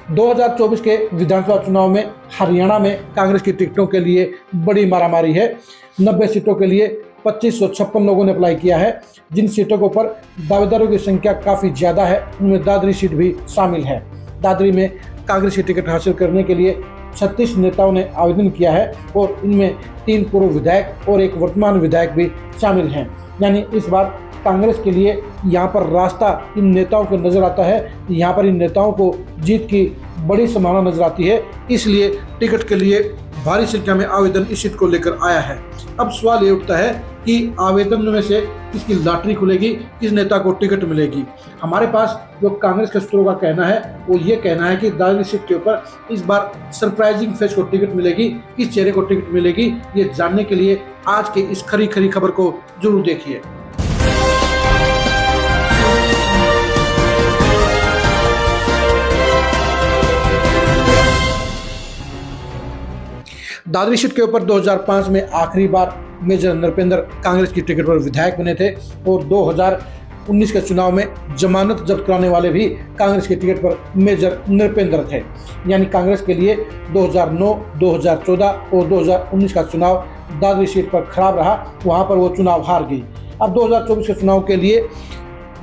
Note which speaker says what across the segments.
Speaker 1: 2024 के विधानसभा चुनाव में हरियाणा में कांग्रेस की टिकटों के लिए बड़ी मारामारी है। 90 सीटों के लिए 2556 लोगों ने अप्लाई किया है। जिन सीटों के ऊपर दावेदारों की संख्या काफ़ी ज़्यादा है उनमें दादरी सीट भी शामिल है। दादरी में कांग्रेस की टिकट हासिल करने के लिए 36 नेताओं ने आवेदन किया है और इनमें 3 पूर्व विधायक और 1 वर्तमान विधायक भी शामिल हैं। यानी इस बार कांग्रेस के लिए यहाँ पर रास्ता इन नेताओं को नजर आता है। यहाँ पर इन नेताओं को जीत की बड़ी संभावना नजर आती है, इसलिए टिकट के लिए भारी संख्या में आवेदन इस सीट को लेकर आया है। अब सवाल ये उठता है कि आवेदन में से किसकी लॉटरी खुलेगी, किस नेता को टिकट मिलेगी। हमारे पास जो कांग्रेस के सूत्रों का कहना है वो ये कहना है कि दादरी सीट के ऊपर इस बार सरप्राइजिंग फेस को टिकट मिलेगी। किस चेहरे को टिकट मिलेगी ये जानने के लिए आज के इस खरी खबर को जरूर देखिए। दादरी सीट के ऊपर 2005 में आखिरी बार मेजर नृपेंद्र कांग्रेस की टिकट पर विधायक बने थे और 2019 के चुनाव में जमानत जब्त कराने वाले भी कांग्रेस की टिकट पर मेजर नृपेंद्र थे। यानी कांग्रेस के लिए 2009, 2014 और 2019 का चुनाव दादरी सीट पर खराब रहा, वहां पर वो चुनाव हार गई। अब 2024 के चुनाव के लिए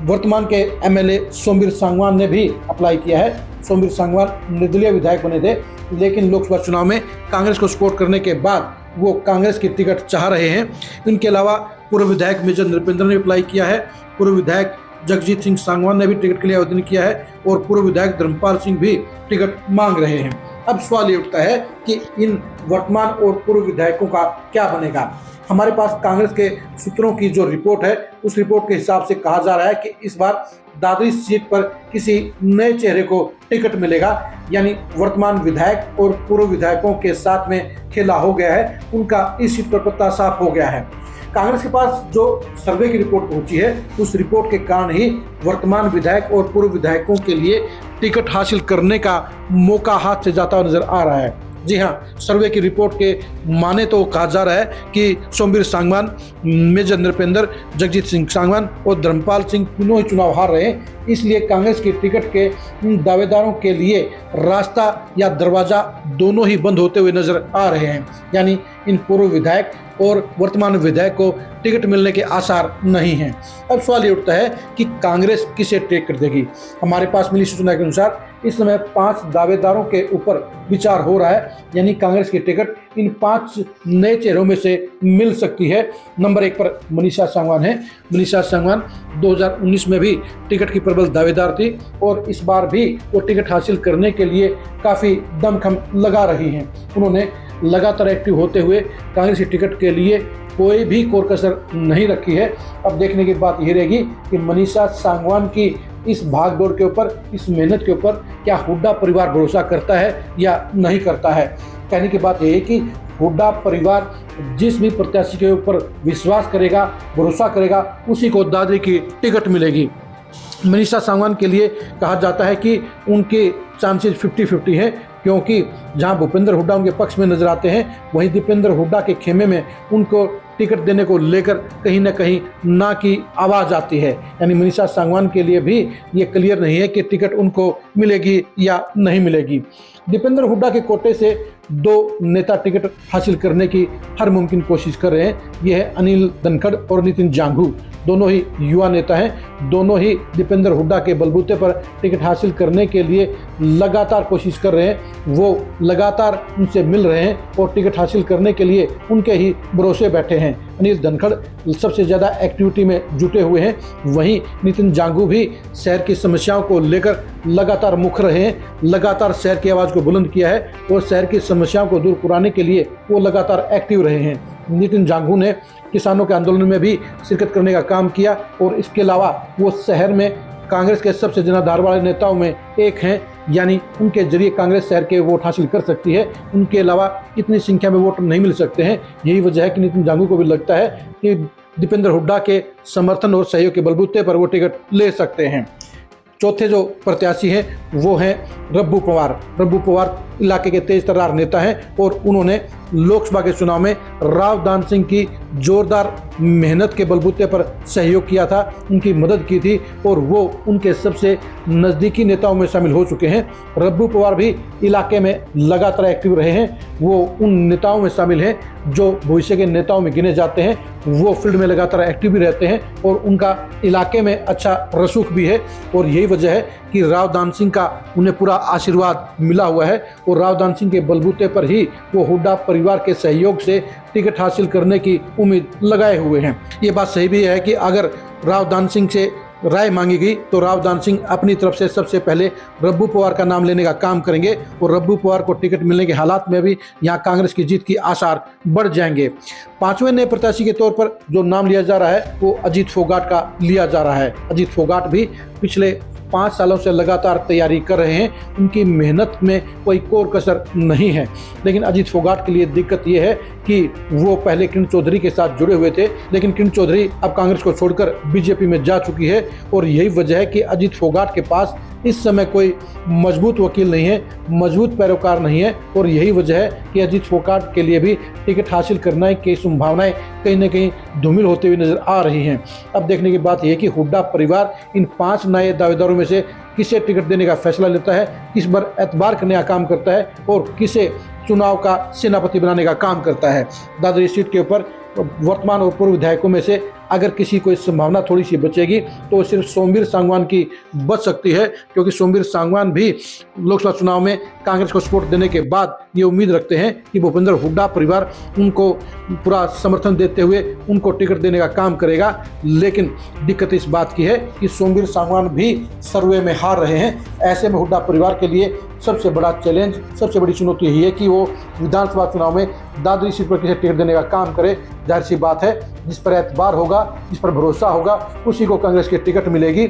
Speaker 1: वर्तमान के एमएलए सोमवीर सांगवान ने भी अप्लाई किया है। सोमवीर सांगवान निर्दलीय विधायक बने थे, लेकिन लोकसभा चुनाव में कांग्रेस को सपोर्ट करने के बाद वो कांग्रेस की टिकट चाह रहे हैं। इनके अलावा पूर्व विधायक मेजर नृपेंद्र ने अप्लाई किया है। पूर्व विधायक जगजीत सिंह सांगवान ने भी टिकट के लिए आवेदन किया है और पूर्व विधायक धर्मपाल सिंह भी टिकट मांग रहे हैं। अब सवाल ये उठता है कि इन वर्तमान और पूर्व विधायकों का क्या बनेगा। हमारे पास कांग्रेस के सूत्रों की जो रिपोर्ट है उस रिपोर्ट के हिसाब से कहा जा रहा है कि इस बार दादरी सीट पर किसी नए चेहरे को टिकट मिलेगा। यानी वर्तमान विधायक और पूर्व विधायकों के साथ में खेला हो गया है, उनका इस सीट पर पत्ता साफ हो गया है। कांग्रेस के पास जो सर्वे की रिपोर्ट पहुंची है उस रिपोर्ट के कारण ही वर्तमान विधायक और पूर्व विधायकों के लिए टिकट हासिल करने का मौका हाथ से जाता नजर आ रहा है। जी हाँ, सर्वे की रिपोर्ट के माने तो कहा जा रहा है कि सोमवीर सांगवान, मेजर नृपेंद्र, जगजीत सिंह सांगवान और धर्मपाल सिंह तीनों ही चुनाव हार रहे हैं। इसलिए कांग्रेस की टिकट के इन दावेदारों के लिए रास्ता या दरवाजा दोनों ही बंद होते हुए नजर आ रहे हैं। यानी इन पूर्व विधायक और वर्तमान विधायक को टिकट मिलने के आसार नहीं हैं। अब सवाल ये उठता है कि कांग्रेस किसे टिकट देगी। हमारे पास मिली सूचना के अनुसार इस समय 5 दावेदारों के ऊपर विचार हो रहा है। यानी कांग्रेस की टिकट इन 5 नए चेहरों में से मिल सकती है। नंबर 1 पर मनीषा सांगवान है। मनीषा सांगवान 2019 में भी टिकट की प्रबल दावेदार थी और इस बार भी वो टिकट हासिल करने के लिए काफ़ी दमखम लगा रही हैं। उन्होंने लगातार एक्टिव होते हुए कांग्रेस की टिकट के लिए कोई भी कोर कसर नहीं रखी है। अब देखने की बात यह रहेगी कि मनीषा सांगवान की इस भागदौड़ के ऊपर, इस मेहनत के ऊपर क्या हुड्डा परिवार भरोसा करता है या नहीं करता है। कहने की बात यह है कि हुड्डा परिवार जिस भी प्रत्याशी के ऊपर विश्वास करेगा, भरोसा करेगा, उसी को दादरी की टिकट मिलेगी। मनीषा सांगवान के लिए कहा जाता है कि उनके चांसेस 50-50 हैं, क्योंकि जहां भूपेंद्र हुड्डा उनके पक्ष में नजर आते हैं वहीं दीपेंद्र हुड्डा के खेमे में उनको टिकट देने को लेकर कहीं ना कहीं ना की आवाज़ आती है। यानी मनीषा सांगवान के लिए भी ये क्लियर नहीं है कि टिकट उनको मिलेगी या नहीं मिलेगी। दीपेंद्र हुड्डा के कोटे से 2 नेता टिकट हासिल करने की हर मुमकिन कोशिश कर रहे हैं। ये है अनिल धनखड़ और नितिन जांघू। दोनों ही युवा नेता हैं। दोनों ही दीपेंद्र हुड्डा के बलबूते पर टिकट हासिल करने के लिए लगातार कोशिश कर रहे हैं। वो लगातार उनसे मिल रहे हैं और टिकट हासिल करने के लिए उनके ही भरोसे बैठे हैं। अनिल धनखड़ सबसे ज़्यादा एक्टिविटी में जुटे हुए हैं, वहीं नितिन जांघू भी शहर की समस्याओं को लेकर लगातार मुखर रहे हैं। लगातार शहर की आवाज़ को बुलंद किया है और शहर की समस्याओं को दूर कराने के लिए वो लगातार एक्टिव रहे हैं। नितिन जांघू ने किसानों के आंदोलन में भी शिरकत करने का काम किया और इसके अलावा वो शहर में कांग्रेस के सबसे जनाधार वाले नेताओं में एक हैं। यानी उनके जरिए कांग्रेस शहर के वोट हासिल कर सकती है। उनके अलावा इतनी संख्या में वोट नहीं मिल सकते हैं। यही वजह है कि नितिन जांघू को भी लगता है कि दीपेंद्र हुड्डा के समर्थन और सहयोग के बलबूते पर वो टिकट ले सकते हैं। चौथे जो प्रत्याशी हैं वो हैं रब्बू पवार। रब्बू पवार इलाके के तेज तर्रार नेता हैं और उन्होंने लोकसभा के चुनाव में राव दान सिंह की जोरदार मेहनत के बलबूते पर सहयोग किया था, उनकी मदद की थी और वो उनके सबसे नज़दीकी नेताओं में शामिल हो चुके हैं। रब्बू पवार भी इलाके में लगातार एक्टिव रहे हैं, वो उन नेताओं में शामिल हैं जो भविष्य के नेताओं में गिने जाते हैं। वो फील्ड में लगातार एक्टिव भी रहते हैं और उनका इलाके में अच्छा रसूख भी है और यही वजह है कि राव दान सिंह का उन्हें पूरा आशीर्वाद मिला हुआ है और राव दान सिंह के बलबूते पर ही वो हुड्डा परिवार के सहयोग से टिकट हासिल करने की उम्मीद लगाए हुए हैं। ये बात सही भी है कि अगर राव दान सिंह से राय मांगी गई तो राव दान सिंह अपनी तरफ से सबसे पहले रब्बू पवार का नाम लेने का काम करेंगे और रब्बू पवार को टिकट मिलने के हालात में भी यहाँ कांग्रेस की जीत की आसार बढ़ जाएंगे। पांचवें नए प्रत्याशी के तौर पर जो नाम लिया जा रहा है वो अजीत फोगाट का लिया जा रहा है। अजीत फोगाट भी पिछले 5 सालों से लगातार तैयारी कर रहे हैं, उनकी मेहनत में कोई कोर कसर नहीं है। लेकिन अजीत फोगाट के लिए दिक्कत ये है कि वो पहले किरण चौधरी के साथ जुड़े हुए थे, लेकिन किरण चौधरी अब कांग्रेस को छोड़कर बीजेपी में जा चुकी है और यही वजह है कि अजीत फोगाट के पास इस समय कोई मजबूत वकील नहीं है, मजबूत पैरोकार नहीं है और यही वजह है कि अजीत फोगाट के लिए भी टिकट हासिल करने की संभावनाएं कहीं न कहीं धूमिल होते हुए नजर आ रही हैं। अब देखने की बात यह है कि हुड्डा परिवार इन 5 नए दावेदारों में से किसे टिकट देने का फैसला लेता है, किस पर एतबार करने का काम करता है और किसे चुनाव का सेनापति बनाने का काम करता है। दादरी सीट के ऊपर वर्तमान और पूर्व विधायकों में से अगर किसी को इस संभावना थोड़ी सी बचेगी तो सिर्फ सोमवीर सांगवान की बच सकती है, क्योंकि सोमवीर सांगवान भी लोकसभा चुनाव में कांग्रेस को सपोर्ट देने के बाद ये उम्मीद रखते हैं कि भूपेंद्र हुड्डा परिवार उनको पूरा समर्थन देते हुए उनको टिकट देने का काम करेगा। लेकिन दिक्कत इस बात की है कि सोमवीर सांगवान भी सर्वे में हार रहे हैं। ऐसे में हुड्डा परिवार के लिए सबसे बड़ा चैलेंज, सबसे बड़ी चुनौती यही है कि वो विधानसभा चुनाव में दादरी सीट पर किसे टिकट देने का काम करे। जाहिर सी बात है, जिस पर एतबार होगा, जिस पर भरोसा होगा, उसी को कांग्रेस की टिकट मिलेगी।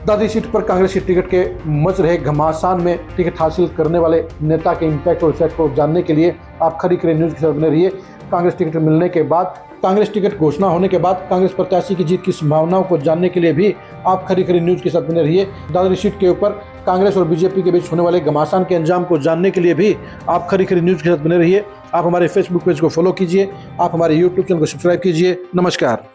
Speaker 1: दादरी सीट पर कांग्रेस की टिकट के मच रहे घमासान में टिकट हासिल करने वाले नेता के इम्पैक्ट और इफेक्ट को जानने के लिए आप खरी खरी न्यूज़ के साथ बने रहिए। कांग्रेस टिकट मिलने के बाद, कांग्रेस टिकट घोषणा होने के बाद कांग्रेस प्रत्याशी की जीत की संभावनाओं को जानने के लिए भी आप खरी खरी न्यूज़ के साथ बने रहिए। दादरी सीट के ऊपर कांग्रेस और बीजेपी के बीच होने वाले घमासान के अंजाम को जानने के लिए भी आप खरी खरी न्यूज़ के साथ बने रहिए। आप हमारे फेसबुक पेज को फॉलो कीजिए, आप हमारे यूट्यूब चैनल को सब्सक्राइब कीजिए। नमस्कार।